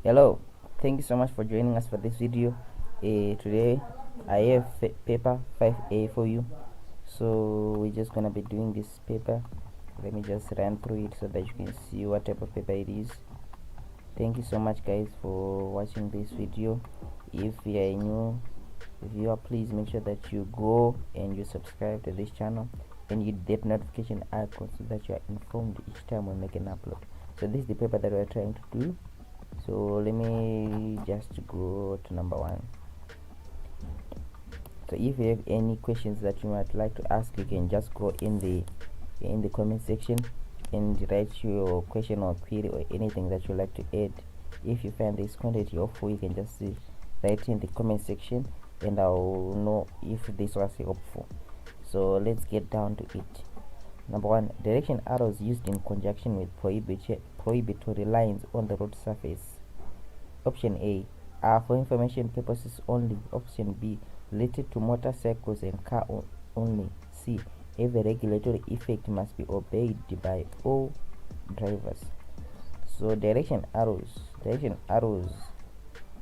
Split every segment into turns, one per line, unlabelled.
Hello, thank you so much for joining us for this video. Today I have paper 5A for you, so we're just gonna be doing this paper. Let me just run through it so that you can see what type of paper it is. Thank you so much guys for watching this video. If you are a new viewer, please make sure that you go and you subscribe to this channel and you hit notification icon so that you are informed each time we make an upload. So this is the paper that we're trying to do. So let me just go to number 1. So if you have any questions that you might like to ask, you can just go in the comment section and write your question or query or anything that you like to add. If you find this content helpful, you can just write in the comment section and I'll know if this was helpful. So let's get down to it. Number 1, direction arrows used in conjunction with prohibitory lines on the road surface. Option A are for information purposes only. Option B, related to motorcycles and car only. C, have a regulatory effect, must be obeyed by all drivers. So direction arrows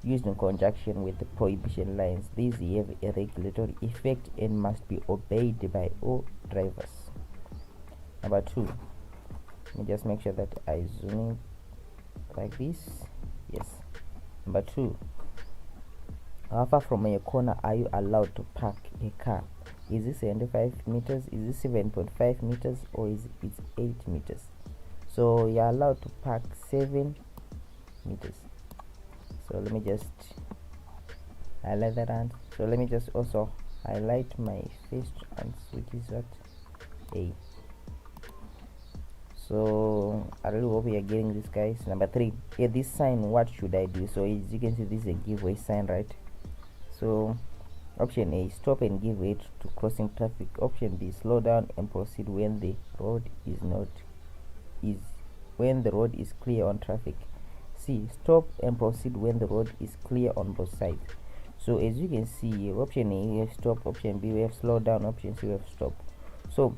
used in conjunction with the prohibition lines, these have a regulatory effect and must be obeyed by all drivers. Number 2, let me just make sure that I zoom in like this. Yes. Number 2, how far from a corner are you allowed to park a car? Is it 75 meters, is it 7.5 meters, or is it 8 meters? So you're allowed to park 7 meters. So let me just highlight that one. So let me just also highlight my first one, which is what? A. So I really hope you are getting this, guys. Number 3, this sign, what should I do? So as you can see, this is a giveaway sign, right? So option A, stop and give way to crossing traffic. Option B, slow down and proceed when the road is clear on traffic. C, stop and proceed when the road is clear on both sides. So as you can see, option A we have stop, option B we have slow down, option C we have stop. So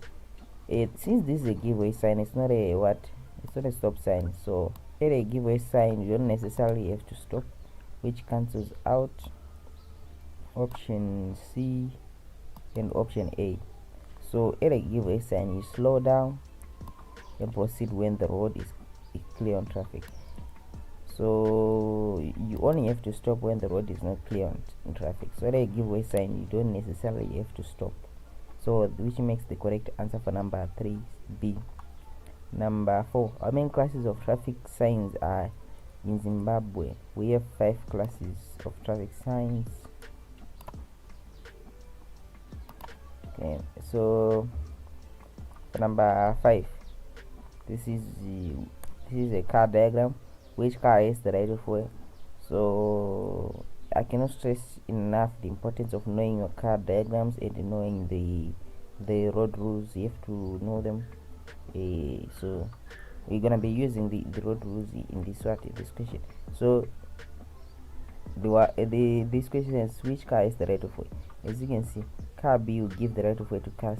since this is a giveaway sign, it's not a stop sign. So at a giveaway sign, you don't necessarily have to stop, which cancels out option C and option A. So at a giveaway sign, you slow down and proceed when the road is clear on traffic. So you only have to stop when the road is not clear on traffic. So at a giveaway sign, you don't necessarily have to stop. So which makes the correct answer for number 3B. Number 4, how many classes of traffic signs are in Zimbabwe? We have 5 classes of traffic signs. Okay, so for number 5, this is a car diagram. Which car is the right of way? So I cannot stress enough the importance of knowing your car diagrams and knowing the road rules. You have to know them. So we're gonna be using the road rules in this question. So this question is, which car is the right of way? As you can see, car B will give the right of way to car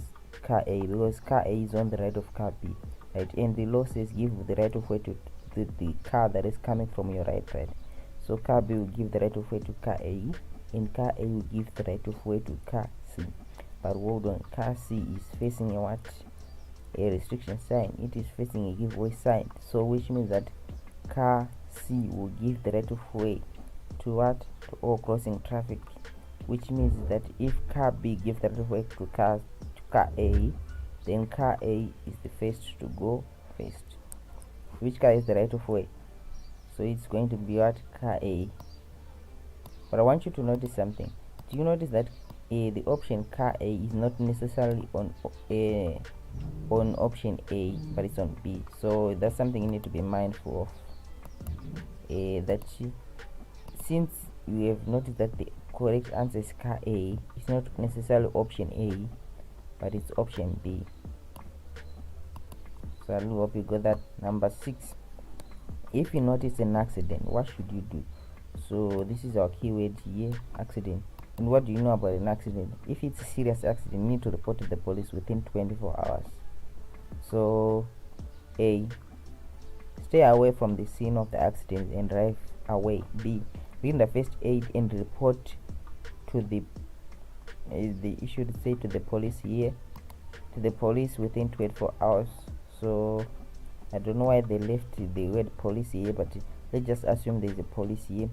A because car A is on the right of car B, right? And the law says give the right of way to the car that is coming from your right. So car B will give the right of way to car A, and car A will give the right of way to car C. But hold on, car C is facing a restriction sign. It is facing a giveaway sign. So which means that car C will give the right of way to all crossing traffic. Which means that if car B gives the right of way to car A, then car A is the first to go first. Which car is the right of way? So it's going to be car A. But I want you to notice something. Do you notice that the option car A is not necessarily on option A, but it's on B? So that's something you need to be mindful of. Since you have noticed that the correct answer is car A, it's not necessarily option A, but it's option B. So I hope you got that. Number 6, if you notice an accident, what should you do? So this is our keyword here, accident. And what do you know about an accident? If it's a serious accident, you need to report to the police within 24 hours. So A, stay away from the scene of the accident and drive away. B. Render first aid and report to the you should say to the police here, to the police within 24 hours. So I don't know why they left the word police here, but let's just assume there's a police here.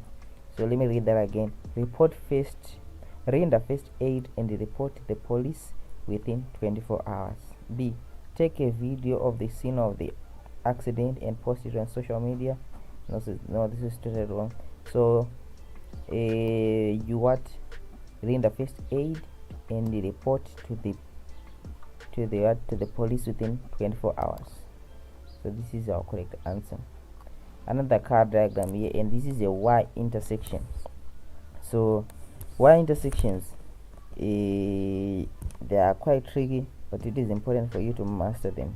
So let me read that again. Render first aid and report to the police within 24 hours. B. Take a video of the scene of the accident and post it on social media. No, this is totally wrong. So you what? Render first aid and report to the police within 24 hours. So this is our correct answer. Another car diagram here, and this is a Y intersection. So Y intersections, they are quite tricky, but it is important for you to master them.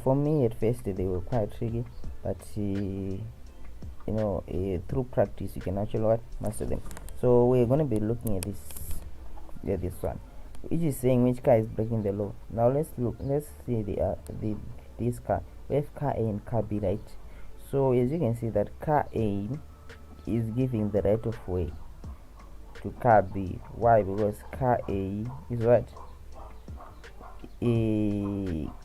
For me at first they were quite tricky, but through practice you can actually master them. So we're going to be looking at this one, which is saying which car is breaking the law. Now let's see this car. We have car A and car B, right? So as you can see that car A is giving the right of way to car B. Why? Because car A is what?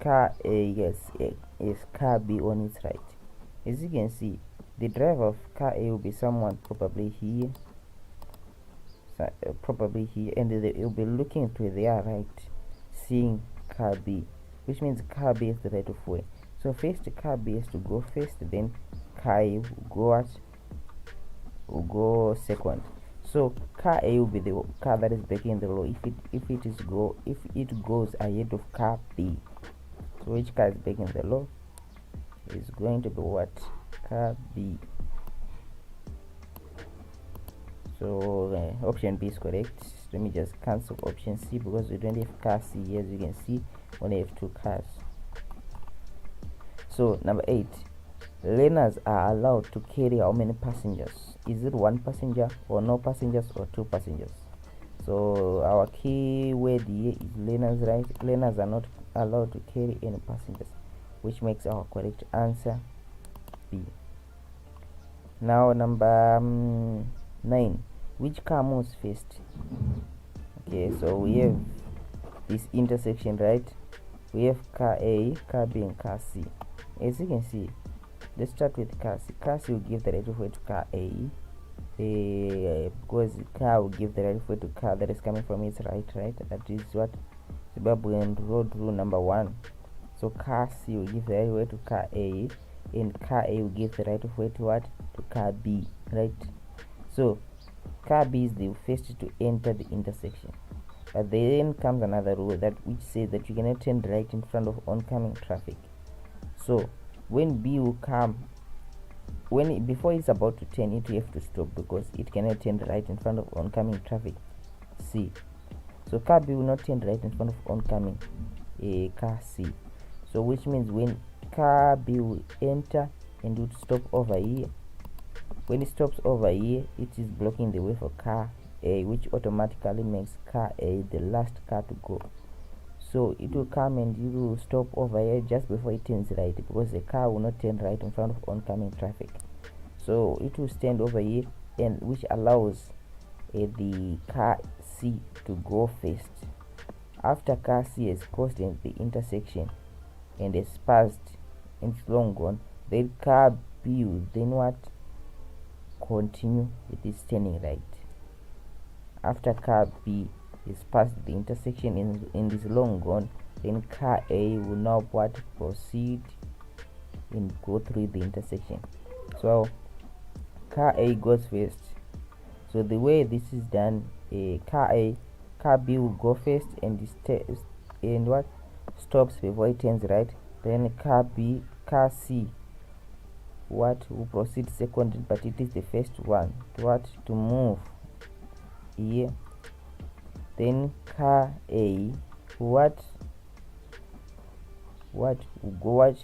Car A, yes, is car B on its right. As you can see, the driver of car A will be someone probably here, and they will be looking to their right, seeing car B, which means car B is the right of way. So first car B has to go first, then car A will go second. So car A will be the car that is breaking the law if it goes ahead of car B. So which car is breaking the law is going to be what? Car B. So option B is correct. Let me just cancel option C because we don't have car C here. As you can see, we only have 2 cars. So number 8, learners are allowed to carry how many passengers? Is it 1 passenger or no passengers or 2 passengers? So our key word here is learners, right? Learners are not allowed to carry any passengers, which makes our correct answer B. Now number 9, which car moves first? Okay, so we have this intersection, right? We have car A, car B, and car C. As you can see, let's start with car C. Car C will give the right of way to car A, because car will give the right of way to car that is coming from its right. That is what Zimbabwean road rule number 1. So car C will give the right of way to car A, and car A will give the right of way to what? To car B, right? So car B is the first to enter the intersection. But then comes another rule which says that you cannot turn right in front of oncoming traffic. So when B will come, before it's about to turn, it will have to stop because it cannot turn right in front of oncoming traffic. C. So car B will not turn right in front of oncoming car C. So which means when car B will enter and would stop over here, when it stops over here, it is blocking the way for car A, which automatically makes car A the last car to go. So it will come and you will stop over here just before it turns right, because the car will not turn right in front of oncoming traffic. So it will stand over here, and which allows the car C to go first. After car C has crossed in the intersection and has passed and it's long gone, then car B will then what? Continue with its turning right. After car B is past the intersection and is long gone, then car A will now what? Proceed and go through the intersection. So car A goes first. So the way this is done, car B will go first and stops before it turns right. Then car C will proceed second, but it is the first one to move here. Then car A will go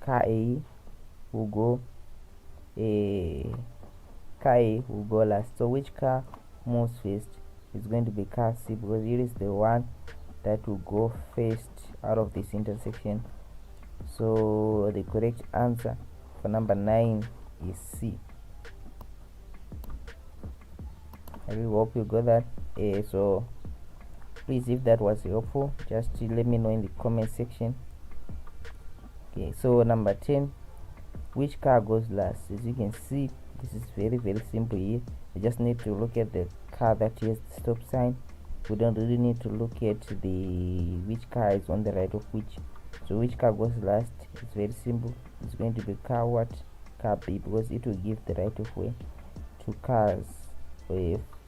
car A will go car A will go last. So which car moves first? Is going to be car C, because it is the one that will go first out of this intersection. So the correct answer for number 9 is C. I really hope you got that. So please, if that was helpful, just let me know in the comment section. Okay, so number 10, which car goes last? As you can see, this is very simple here. We just need to look at the car that has the stop sign. We don't really need to look at the which car is on the right of which. So which car goes last? It's very simple. It's going to be car what? Car B, because it will give the right of way to cars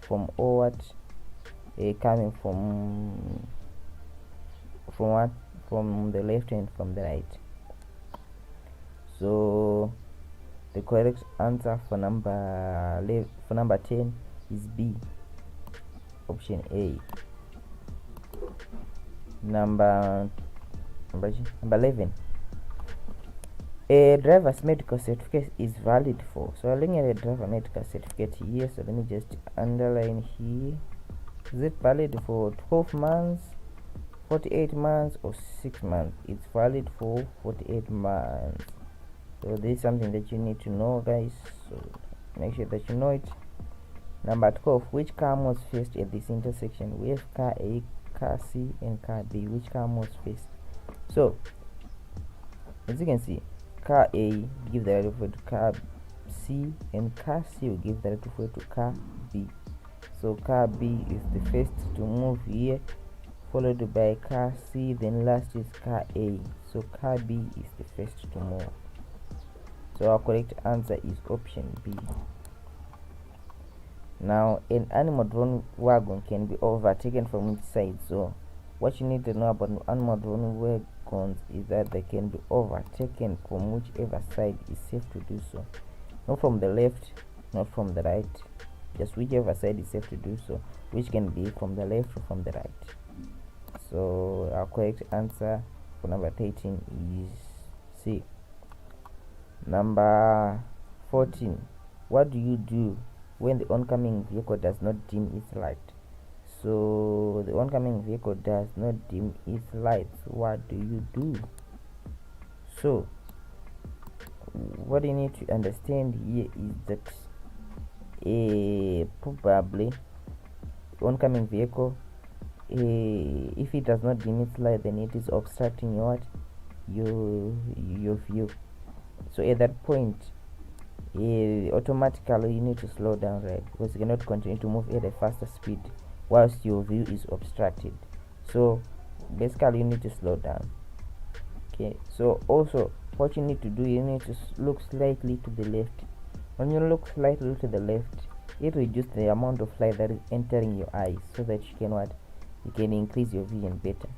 from or what? Coming from what? From the left and from the right. So the correct answer for number 10 is B, option A. Number 11, a driver's medical certificate is valid for. So I'm looking at a driver medical certificate here, so let me just underline here. Is it valid for 12 months, 48 months, or 6 months? It's valid for 48 months. So this is something that you need to know, guys, so make sure that you know it. Number 12, which car moves first at this intersection? We have car A, car C, and car B. Which car moves first? So as you can see, car A give the right of way to car C, and car C will give the right of way to car B. So car B is the first to move here, followed by car C, then last is car A. So car B is the first to move. So our correct answer is option B. Now, an animal drawn wagon can be overtaken from each side. So what you need to know about animal drawn wagons is that they can be overtaken from whichever side is safe to do so. Not from the left, not from the right, just whichever side is safe to do so, which can be from the left or from the right. So our correct answer for number 13 is C. Number 14, what do you do when the oncoming vehicle does not dim its light? So the oncoming vehicle does not dim its lights. What do you do? So what you need to understand here is that probably oncoming vehicle, if it does not dim its light, then it is obstructing your view. So at that point, automatically you need to slow down, right? Because you cannot continue to move at a faster speed whilst your view is obstructed. So basically you need to slow down. Okay, so also what you need to do, you need to look slightly to the left. When you look slightly to the left, it reduces the amount of light that is entering your eyes, so that you can increase your vision better.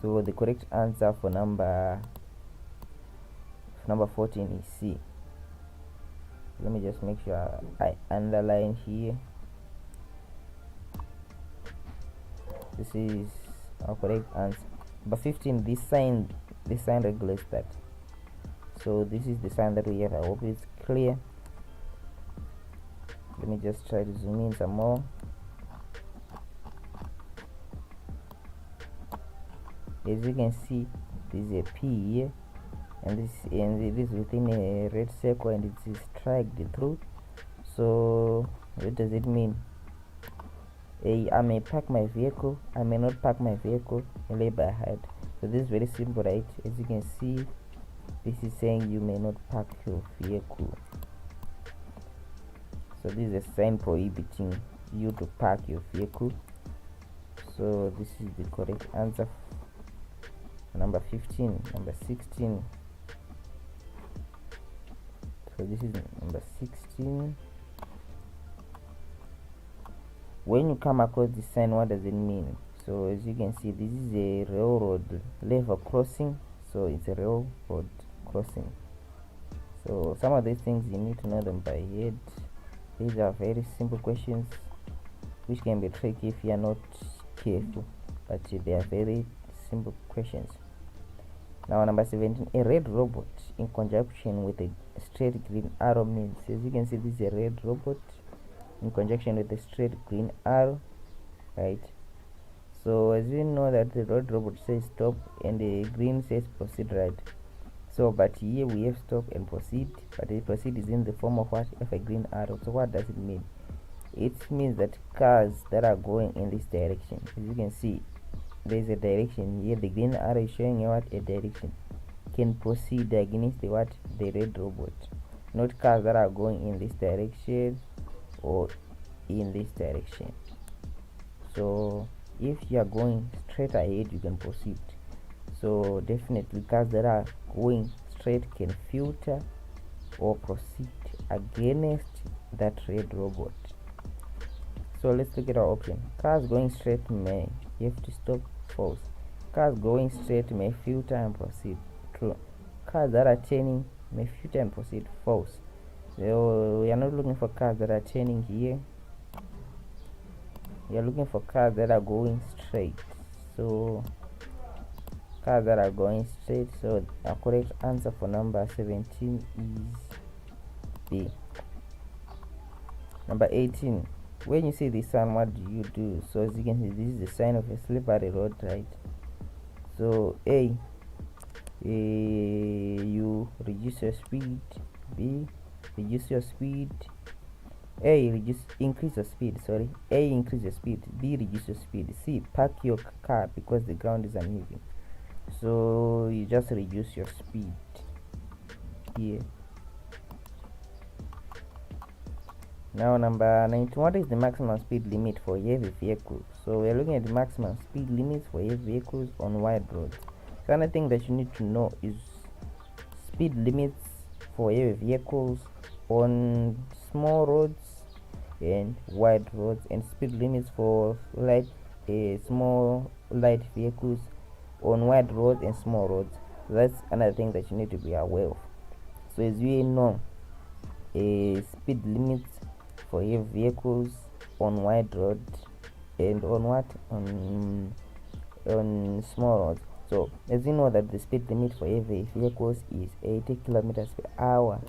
So the correct answer for number 14 is C. Let me just make sure I underline here. This is our correct answer. Number 15, this sign regulates that. So this is the sign that we have. I hope it's clear. Let me just try to zoom in some more. As you can see, this is a P here, and it is within a red circle, and it is striked through. So what does it mean? I may park my vehicle, I may not park my vehicle, and lay by height. So this is very simple, right? As you can see, this is saying you may not park your vehicle. So this is a sign prohibiting you to park your vehicle. So this is the correct answer. Number 15. Number 16. So this is number 16. When you come across this sign, what does it mean? So as you can see, this is a railroad level crossing. So it's a railroad crossing. So some of these things you need to know them by head. These are very simple questions which can be tricky if you are not careful, but they are very simple questions. Now number 17, a red robot in conjunction with a straight green arrow means. As you can see, this is a red robot in conjunction with a straight green arrow, right? So as we know that the red robot says stop and the green says proceed right. So but here we have stop and proceed, but the proceed is in the form of what? Of a green arrow. So what does it mean? It means that cars that are going in this direction, as you can see, there's a direction here. The green arrow is showing you what? A direction, can proceed against the what? The red robot. Not cars that are going in this direction or in this direction. So if you are going straight ahead, you can proceed. So definitely cars that are going straight can filter or proceed against that red robot. So let's look at our option. Cars going straight may, you have to stop, false. Cars going straight may filter and proceed, true. Cars that are turning may filter and proceed, false. So we are not looking for cars that are turning here, we are looking for cars that are going straight. So cars that are going straight, so our correct answer for number 17 is B. Number 18, when you see the sign, what do you do? So as you can see, this is the sign of a slippery road, right? So A, you reduce your speed. B, reduce your speed. A, increase your speed, sorry. A, increase your speed. B, reduce your speed. C, park your car because the ground is uneven. So you just reduce your speed here. Now number 19, what is the maximum speed limit for heavy vehicles? So we are looking at the maximum speed limits for heavy vehicles on wide roads. So another thing that you need to know is speed limits for heavy vehicles on small roads and wide roads, and speed limits for small light vehicles on wide roads and small roads. So that's another thing that you need to be aware of. So as we know, speed limits for heavy vehicles on wide road and on what? On small roads. So as you know that the speed limit for heavy vehicles is 80 kilometers per hour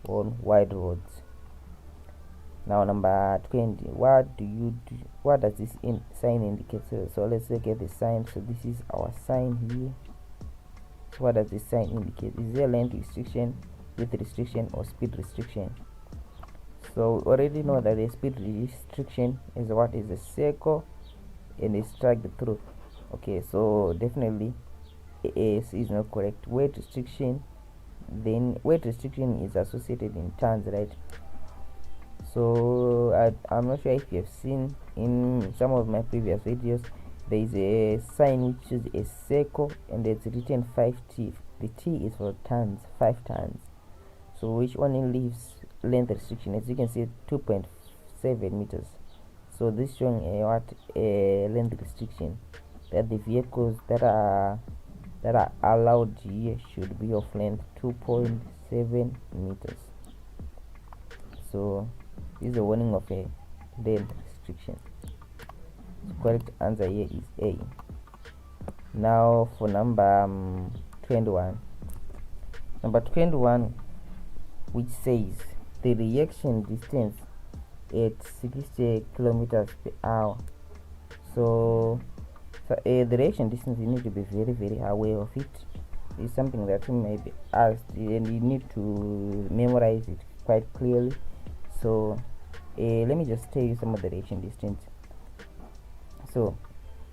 on wide roads. Now number 20, what does this sign indicate? So let's look at the sign. So this is our sign here. So what does this sign indicate? Is there length restriction, width restriction, or speed restriction? So we already know that the speed restriction is what? Is a circle and a strike through. Okay, so definitely A is not correct. Weight restriction, then weight restriction is associated in tons, right? So I'm not sure if you have seen in some of my previous videos, there is a sign which is a circle and it's written 5T. The T is for tons, 5 tons. So which only leaves length restriction, as you can see, 2.7 meters. So this showing a length restriction, that the vehicles that are allowed here should be of length 2.7 meters. So this is a warning of a length restriction. The correct answer here is A. Now for number 21. Number 21, which says the reaction distance at 60 kilometers per hour. So the reaction distance, you need to be very, very aware of it. It's something that you may be asked and you need to memorize it quite clearly. So let me just tell you some of the reaction distance. So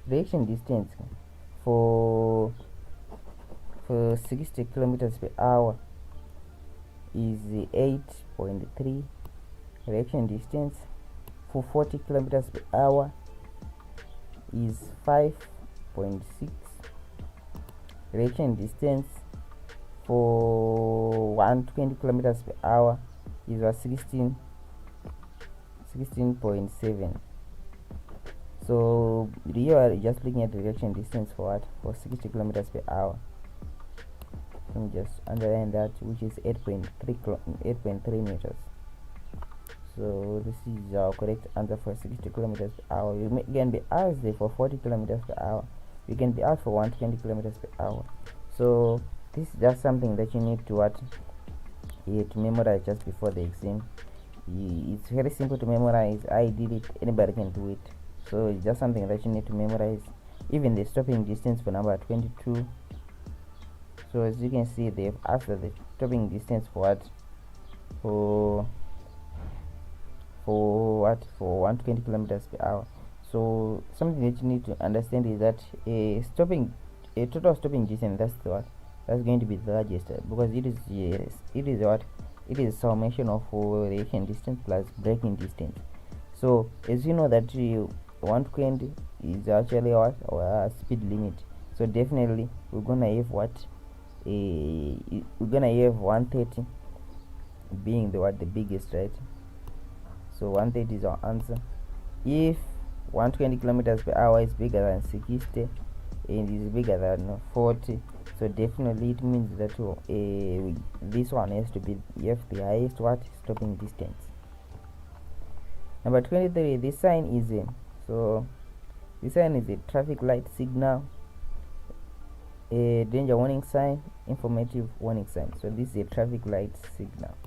reaction distance for 60 kilometers per hour is 8.3. Reaction distance for 40 kilometers per hour is 5.6. Reaction distance for 120 kilometers per hour is 16.7. So you are just looking at the reaction distance for what? For 60 kilometers per hour. Let me just underline that, which is 8.3 meters. So this is our correct answer for 60 kilometers per hour. You can be asked for 40 kilometers per hour. You can be asked for 120 kilometers per hour. So this is just something that you need to to memorize just before the exam. It's very simple to memorize. I did it, anybody can do it. So it's just something that you need to memorize. Even the stopping distance for number 22. So as you can see, they've asked the stopping distance for what? For 120 kilometers per hour. So something that you need to understand is that a total stopping distance, that's going to be the largest, because it is summation of reaction distance plus braking distance. So as you know that 120 is actually what our speed limit, so definitely we're gonna have we're gonna have 130 being the biggest, right? So 130 is our answer. If 120 kilometers per hour is bigger than 60 and is bigger than 40, so definitely it means that this one has to be the highest stopping distance. Number 23, this sign is a traffic light signal, a danger warning sign, informative warning sign. So this is a traffic light signal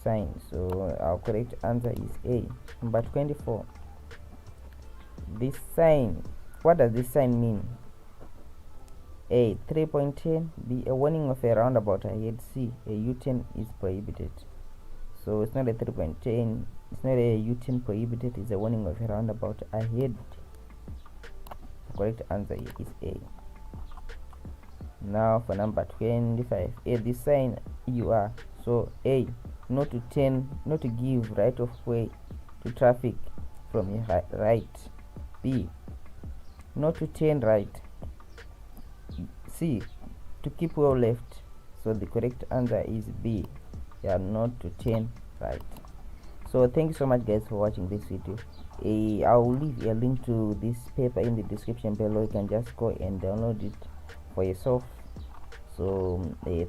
sign, so our correct answer is A. Number 24, this sign, what does this sign mean? A, 3.10. B, a warning of a roundabout ahead. C, a U-turn is prohibited. So it's not a 3.10, it's not a U-turn prohibited, it's a warning of a roundabout ahead. The correct answer is A. Now for number 25, A, this sign you are. So A, not to give right of way to traffic from your right. B, not to turn right. C, to keep well left. So the correct answer is B, yeah, not to turn right. So thank you so much guys for watching this video. I will leave a link to this paper in the description below. You can just go and download it for yourself. So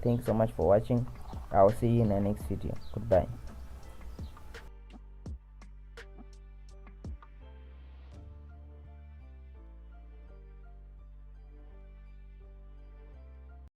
thanks so much for watching. I'll see you in the next video. Goodbye.